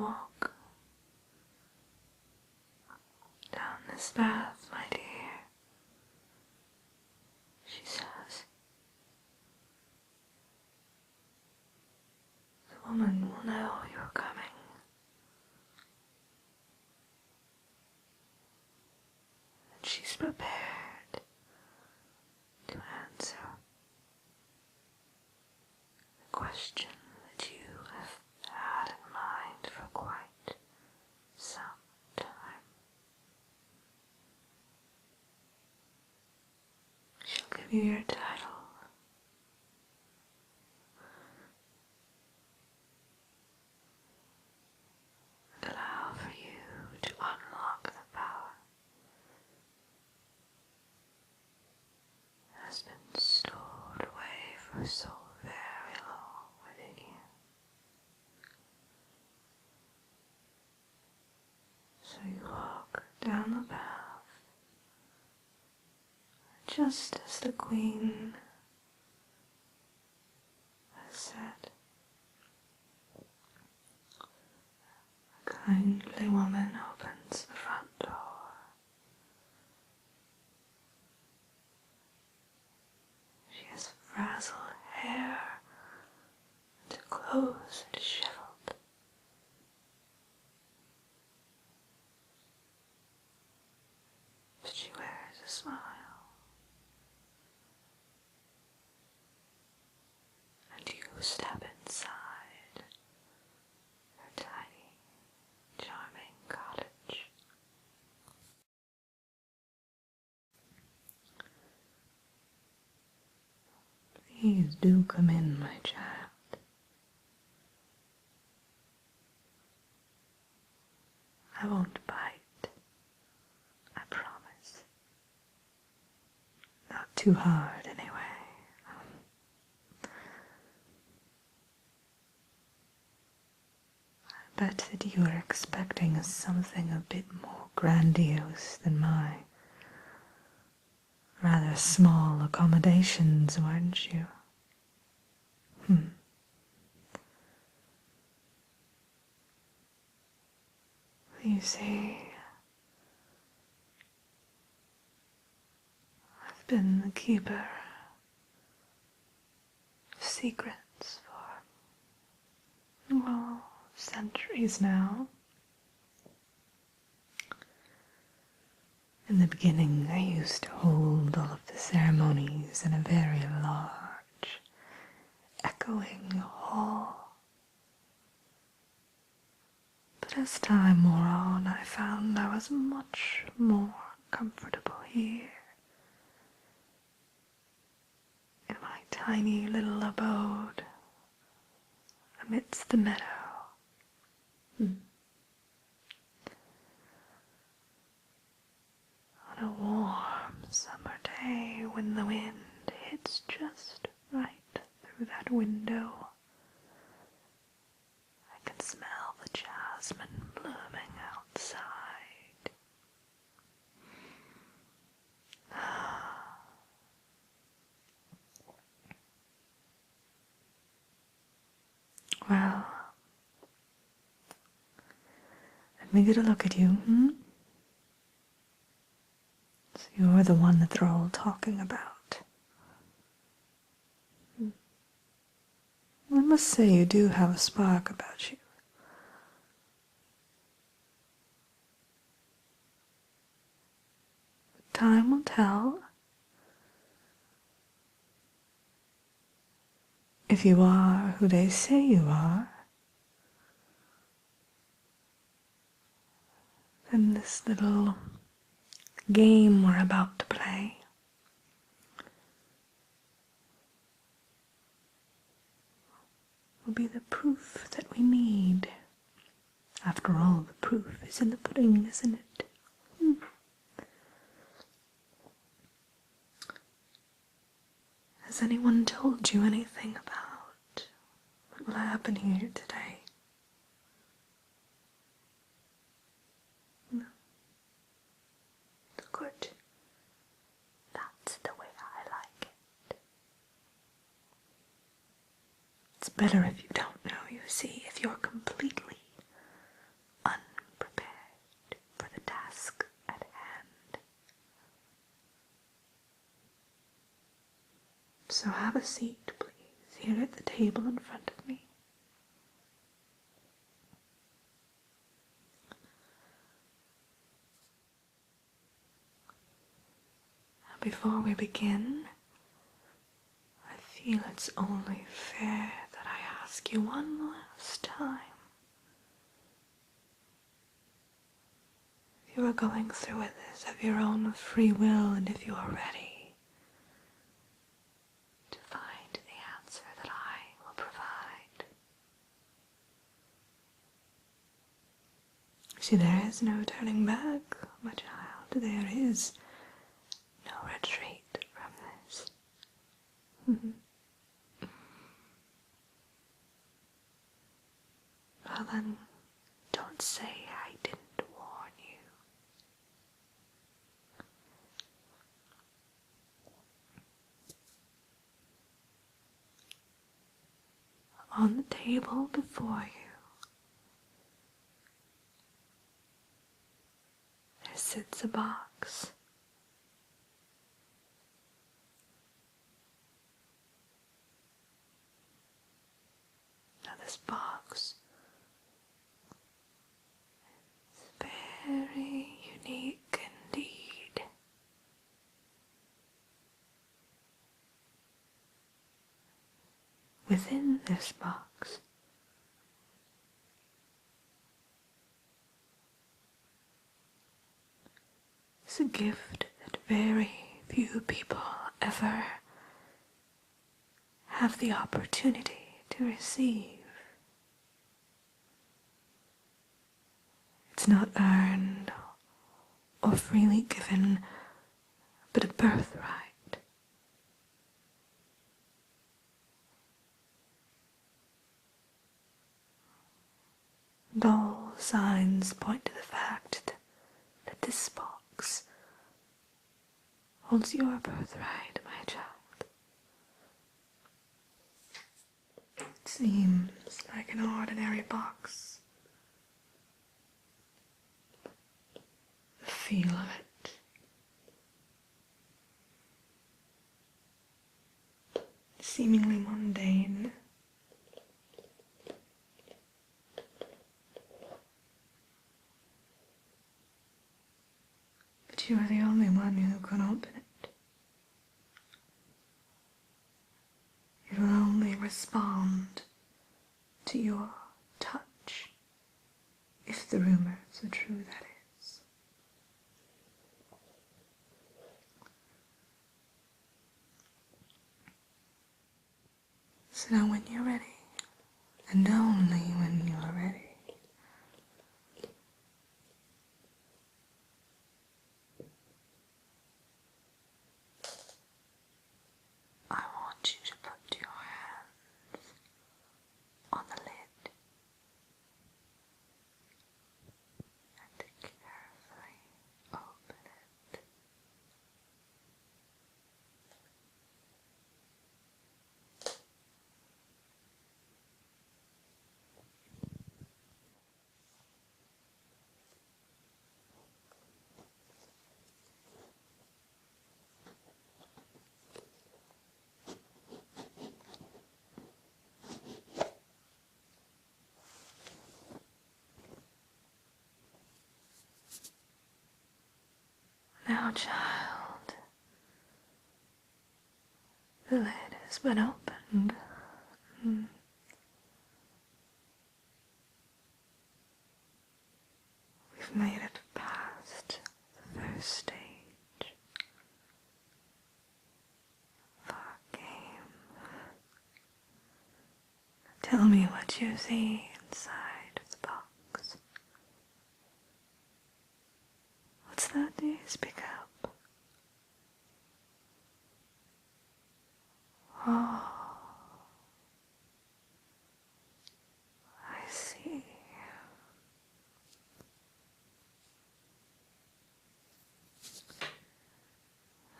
walk down this path, my dear, she says. The woman will know you're coming. And she's prepared to answer the question that you have had in mind for quite some time. She'll give you your title. And allow for you to unlock the power that has been stored away for so very long within you. So you walk down the path just as the Queen has said. A kindly woman opens the front door. She has frazzled hair and her clothes are disheveled. But she wears a smile. And you step inside her tiny, charming cottage. Please do come in, my child. I won't bite, I promise. Not too hard, anyway. I bet that you were expecting something a bit more grandiose than my rather small accommodations, weren't you? You see, I've been the keeper of secrets for, well, centuries now. In the beginning, I used to hold all of the ceremonies in a very large, echoing hall. But as time wore on, I found I was much more comfortable here, in my tiny little abode amidst the meadow. On a warm summer day when the wind hits just right through that window, I can smell the jasmine blooming outside. Well, let me get a look at you, So you're the one that they're all talking about. I must say you do have a spark about you. But time will tell. If you are who they say you are, then this little game we're about to play will be the proof that we need. After all, the proof is in the pudding, isn't it? Has anyone told you anything about what will happen here today? No. Good. That's the way I like it. It's better if you don't know, you see, if you're completely So have a seat, please, here at the table in front of me. Before we begin, I feel it's only fair that I ask you one last time. If you are going through with this of your own free will, and if you are ready to find the answer that I will provide. See, there is no turning back, my child. There is no retreat from this. Well then, don't say I didn't warn you. On the table before you, there sits a box. Now this box is very unique indeed. Within this box is a gift that very few people ever have the opportunity to receive. It's not earned or freely given, but a birthright. And all signs point to the fact that this box holds your birthright, my child. It seems like an ordinary box. The feel of it, seemingly mundane, but you are the only one who can open it. It will only respond to your touch, if the rumors are true, that is. So now when you're ready, and only when you're ready, I want you to put your hands on the lid and carefully open it. Now, child, the lid has been opened. We've made it past the first stage of our game. Tell me what you see inside of the box. What's that? Do you speak up? Oh, I see.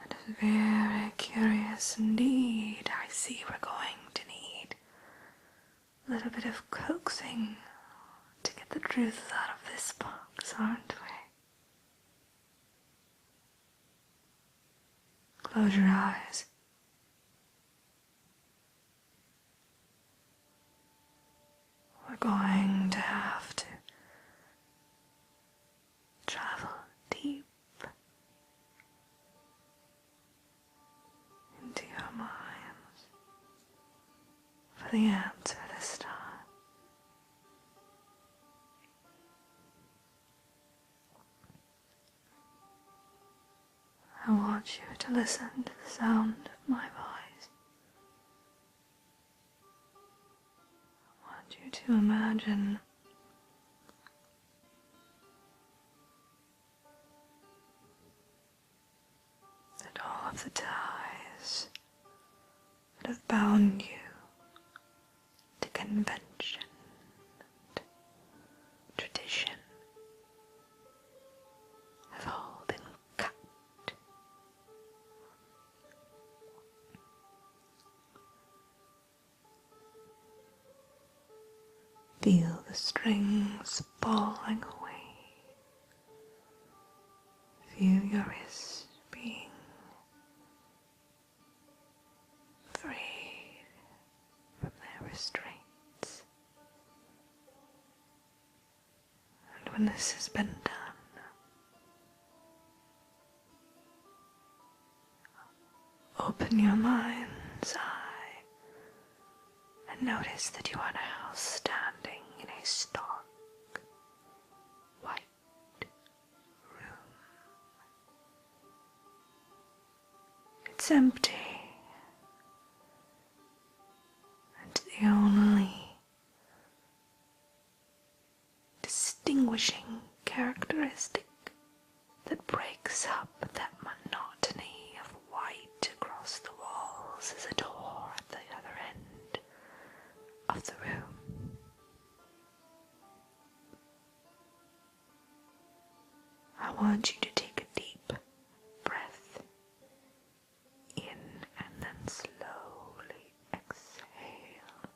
That is very curious indeed. I see we're going to need a little bit of coaxing to get the truth out of this box, aren't we? Close your eyes. we're going to have to travel deep into your minds for the answer this time. I want you to listen to the sound of my voice. I want you to imagine that all of the ties that have bound you to convention and tradition have all been cut. Feel the strings falling away. Feel your wrists being freed from their restraints. And when this has been done, open your mind's eye and notice that you are now standing in a stark, white room. It's empty, and the only distinguishing characteristic that breaks up that monotony of white across the walls is a door at the other end of the room. I want you to take a deep breath in and then slowly exhale.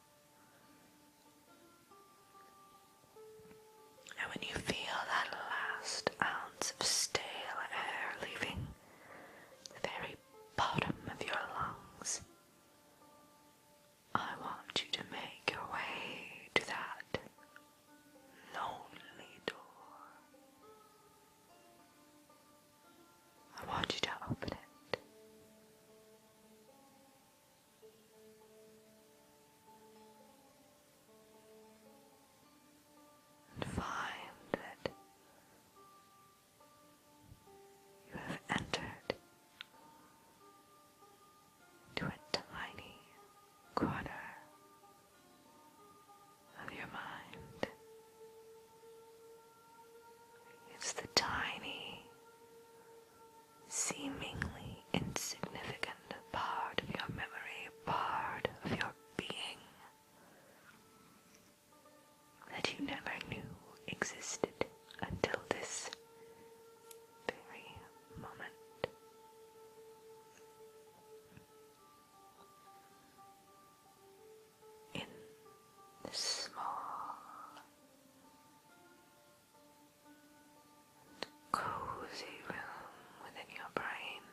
And when you feel that last ounce of stale air leaving the very bottom of your lungs, I want you to make your way to that lonely door. I want you to open it. And find that you have entered into a tiny corner of your mind. It's the tiny, seemingly insignificant part of your memory, part of your being that you never knew existed until this very moment. In this small, cozy room within your brain,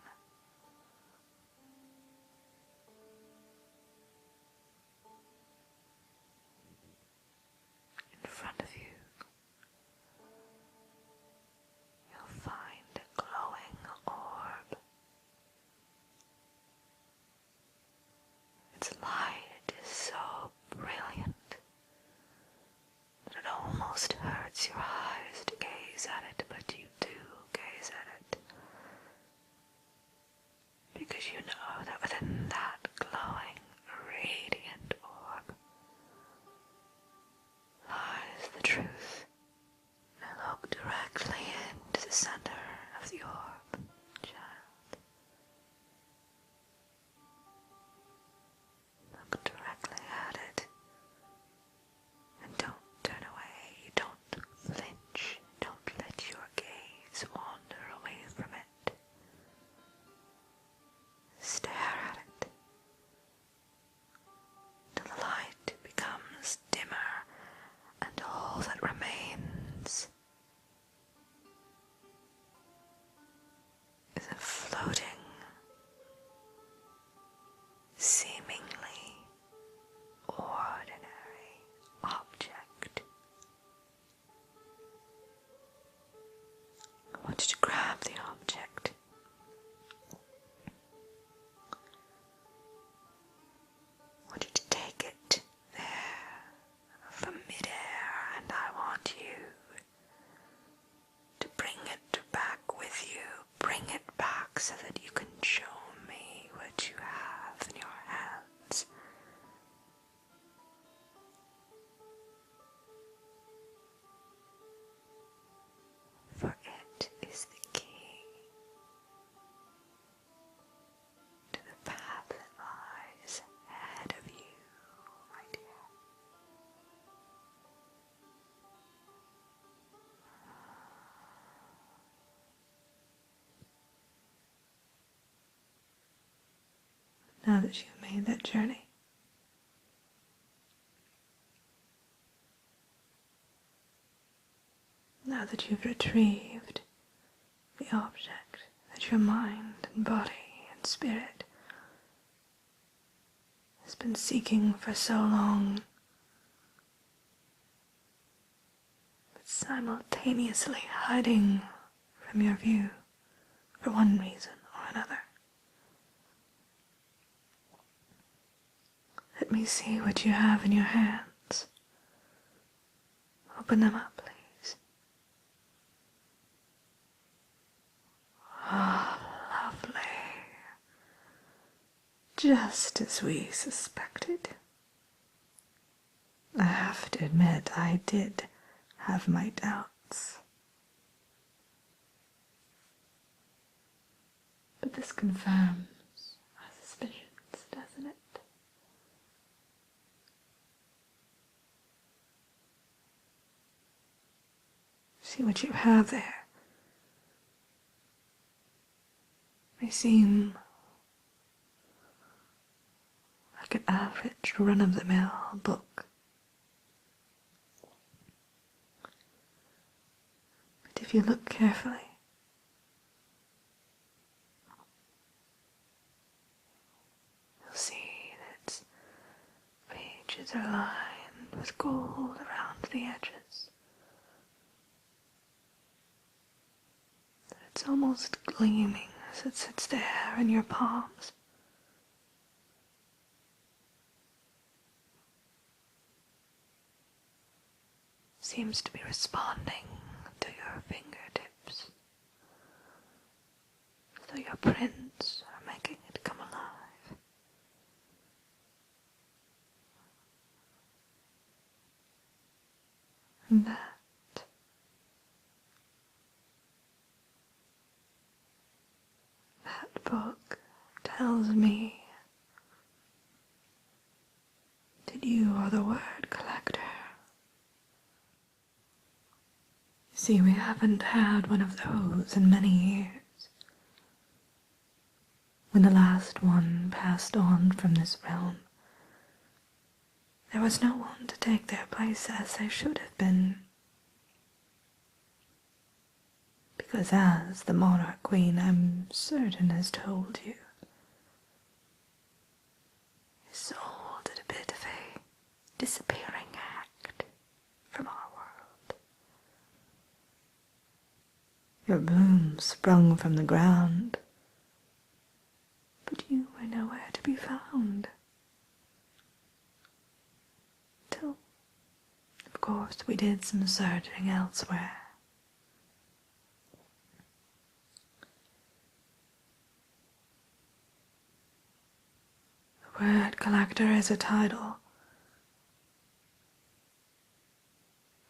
in front of you now that you've made that journey. Now that you've retrieved the object that your mind and body and spirit has been seeking for so long, but simultaneously hiding from your view for one reason or another. Let me see what you have in your hands. Open them up, please. Ah, lovely. Just as we suspected. I have to admit, I did have my doubts. But this confirms our suspicions, doesn't it? See what you have there. May seem like an average run-of-the-mill book. But if you look carefully, you'll see that its pages are lined with gold around the edges. That it's almost gleaming as it sits there in your palms. Seems to be responding to your fingertips, as though your prints are making it come alive. And that book tells me that you are the word collector. See, we haven't had one of those in many years. When the last one passed on from this realm, there was no one to take their place as they should have been. Because as the monarch queen, I'm certain, has told you, his soul did a bit of a disappearing act from our world. Your bloom sprung from the ground, but you were nowhere to be found. Till, of course, we did some searching elsewhere. The word collector is a title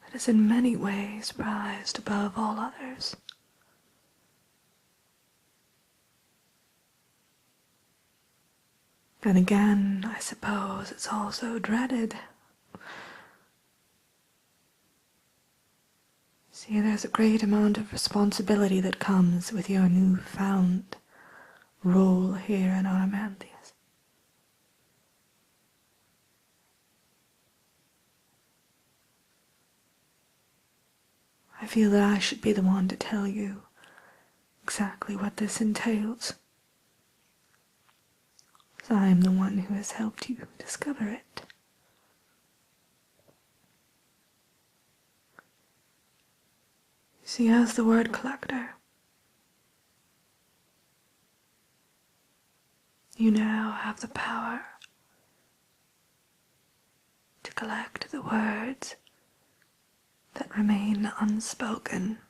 that is in many ways prized above all others. Then again, I suppose it's also dreaded. See, there's a great amount of responsibility that comes with your newfound role here in Aramanthius. I feel that I should be the one to tell you exactly what this entails. I am the one who has helped you discover it. See, as the word collector, you now have the power to collect the words that remain unspoken.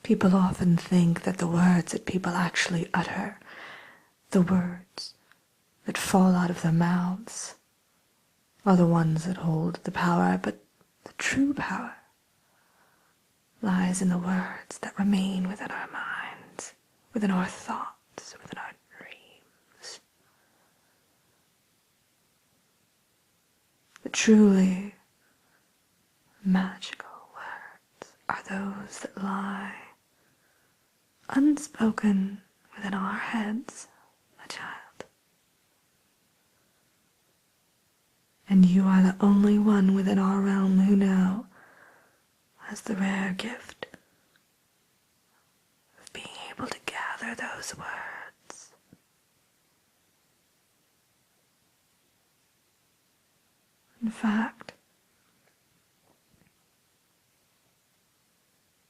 People often think that the words that people actually utter, the words that fall out of their mouths, are the ones that hold the power, but the true power lies in the words that remain within our minds, within our thoughts, within our dreams. The truly magical words are those that lie unspoken within our heads, And you are the only one within our realm who now has the rare gift of being able to gather those words. In fact,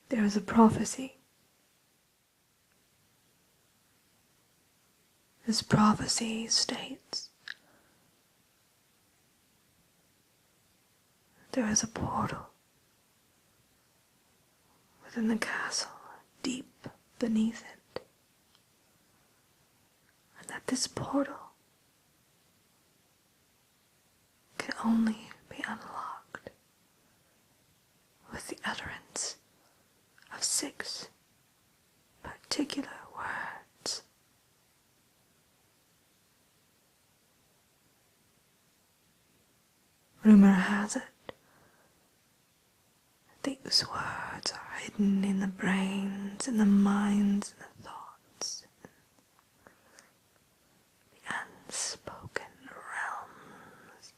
there is a prophecy. This prophecy states there is a portal within the castle, deep beneath it, and that this portal can only be unlocked with the utterance of 6 particular words. Rumor has it that these words are hidden in the brains, in the minds, and the thoughts, the unspoken realms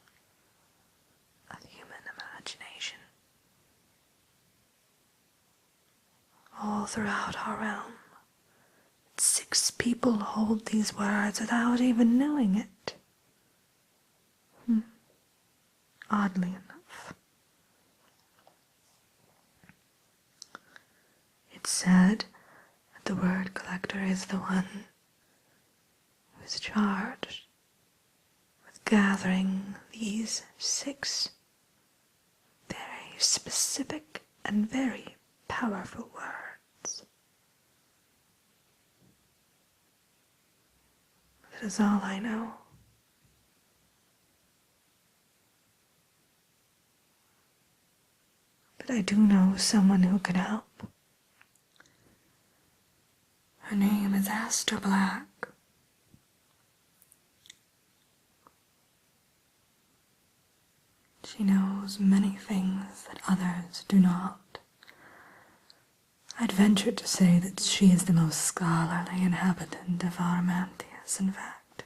of human imagination. All throughout our realm, 6 people hold these words without even knowing it. Oddly enough. It's said that the word collector is the one who is charged with gathering these 6 very specific and very powerful words. That is all I know. But I do know someone who can help. Her name is Aster Black. She knows many things that others do not. I'd venture to say that she is the most scholarly inhabitant of Aramanthius, in fact.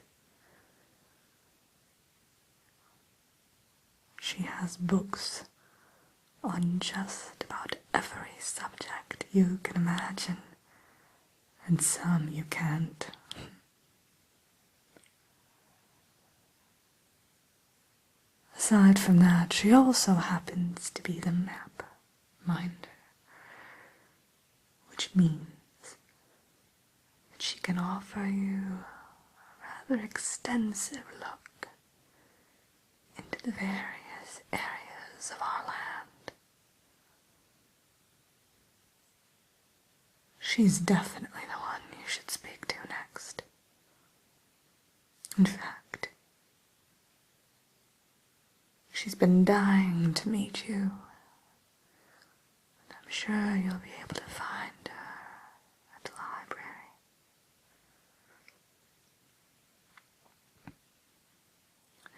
She has books on just about every subject you can imagine, and some you can't. Aside from that, she also happens to be the map minder, which means that she can offer you a rather extensive look into the various areas of our land. She's definitely the one you should speak to next. In fact, she's been dying to meet you, and I'm sure you'll be able to find her at the library.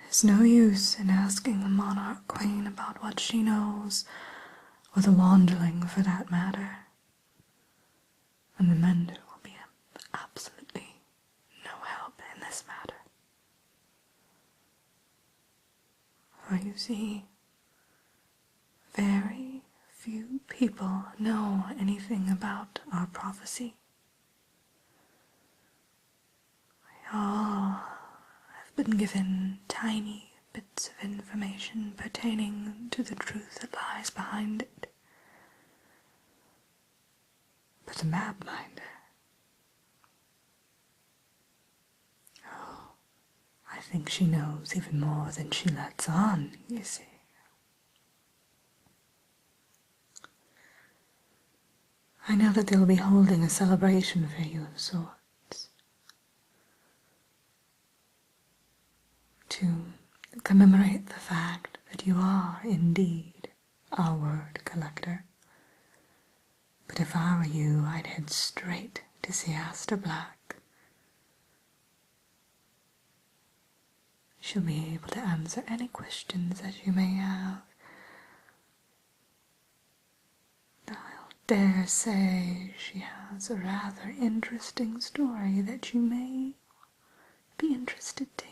There's no use in asking the monarch queen about what she knows, or the wanderling for that matter. And the mender will be of absolutely no help in this matter. For you see, very few people know anything about our prophecy. We all have been given tiny bits of information pertaining to the truth that lies behind it. But the map minder, oh, I think she knows even more than she lets on, you see. I know that they'll be holding a celebration for you of sorts, to commemorate the fact that you are indeed our word collector. But if I were you, I'd head straight to see Aster Black. She'll be able to answer any questions that you may have. I'll dare say she has a rather interesting story that you may be interested to